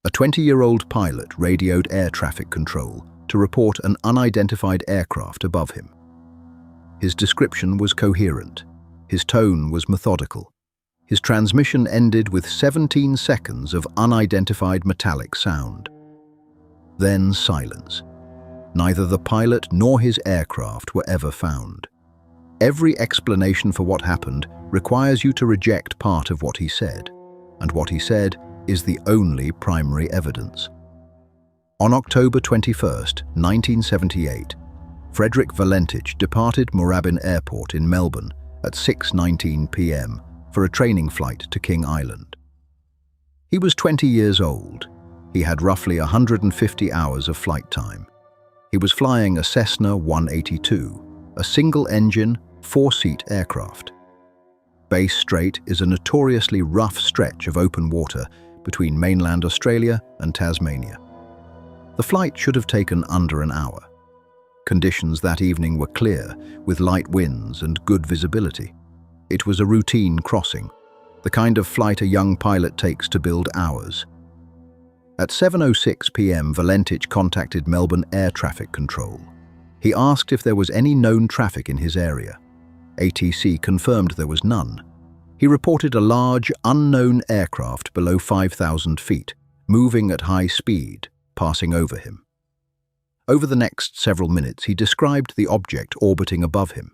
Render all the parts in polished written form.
A 20-year-old pilot radioed air traffic control to report an unidentified aircraft above him. His description was coherent. His tone was methodical. His transmission ended with 17 seconds of unidentified metallic sound. Then silence. Neither the pilot nor his aircraft were ever found. Every explanation for what happened requires you to reject part of what he said, and what he said is the only primary evidence. On October 21, 1978, Frederick Valentich departed Moorabbin Airport in Melbourne at 6:19 p.m. for a training flight to King Island. He was 20 years old. He had roughly 150 hours of flight time. He was flying a Cessna 182, a single-engine, four-seat aircraft. Bass Strait is a notoriously rough stretch of open water between mainland Australia and Tasmania. The flight should have taken under an hour. Conditions that evening were clear, with light winds and good visibility. It was a routine crossing, the kind of flight a young pilot takes to build hours. At 7:06 p.m, Valentich contacted Melbourne Air Traffic Control. He asked if there was any known traffic in his area. ATC confirmed there was none. He reported a large, unknown aircraft below 5,000 feet, moving at high speed, passing over him. Over the next several minutes, he described the object orbiting above him.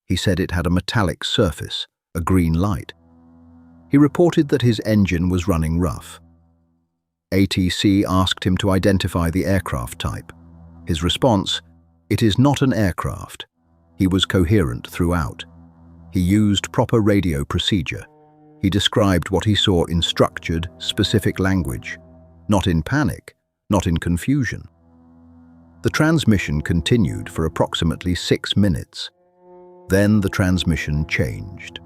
He said it had a metallic surface, a green light. He reported that his engine was running rough. ATC asked him to identify the aircraft type. His response, "It is not an aircraft." He was coherent throughout. He used proper radio procedure. He described what he saw in structured, specific language, not in panic, not in confusion. The transmission continued for approximately 6 minutes. Then the transmission changed.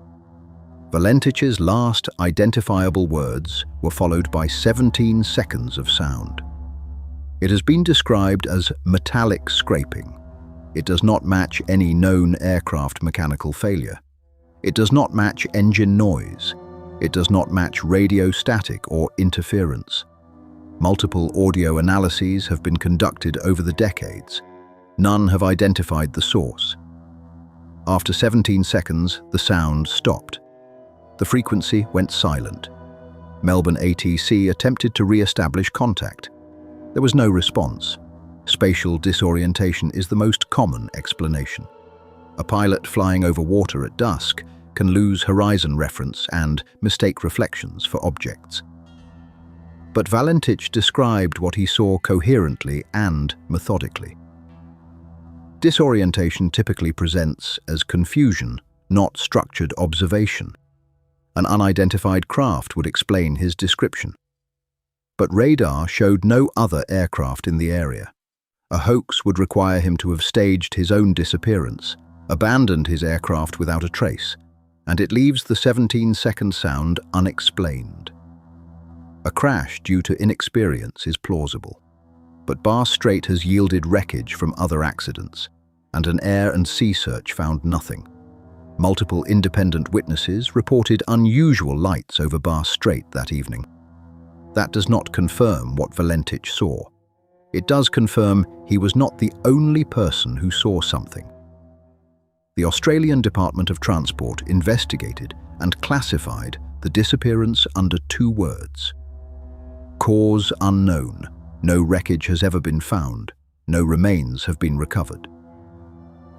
Valentich's last identifiable words were followed by 17 seconds of sound. It has been described as metallic scraping. It does not match any known aircraft mechanical failure. It does not match engine noise. It does not match radio static or interference. Multiple audio analyses have been conducted over the decades. None have identified the source. After 17 seconds, the sound stopped. The frequency went silent. Melbourne ATC attempted to re-establish contact. There was no response. Spatial disorientation is the most common explanation. A pilot flying over water at dusk can lose horizon reference and mistake reflections for objects. But Valentich described what he saw coherently and methodically. Disorientation typically presents as confusion, not structured observation. An unidentified craft would explain his description. But radar showed no other aircraft in the area. A hoax would require him to have staged his own disappearance, abandoned his aircraft without a trace, and it leaves the 17-second sound unexplained. A crash due to inexperience is plausible, but Bass Strait has yielded wreckage from other accidents, and an air and sea search found nothing. Multiple independent witnesses reported unusual lights over Bass Strait that evening. That does not confirm what Valentich saw. It does confirm he was not the only person who saw something. The Australian Department of Transport investigated and classified the disappearance under 2 words. Cause unknown. No wreckage has ever been found. No remains have been recovered.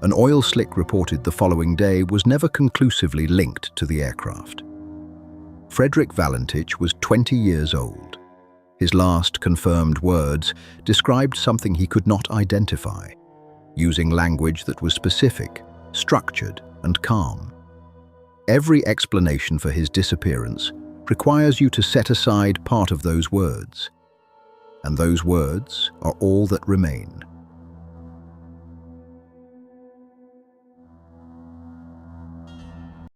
An oil slick reported the following day was never conclusively linked to the aircraft. Frederick Valentich was 20 years old. His last confirmed words described something he could not identify, using language that was specific, structured, and calm. Every explanation for his disappearance requires you to set aside part of those words, and those words are all that remain.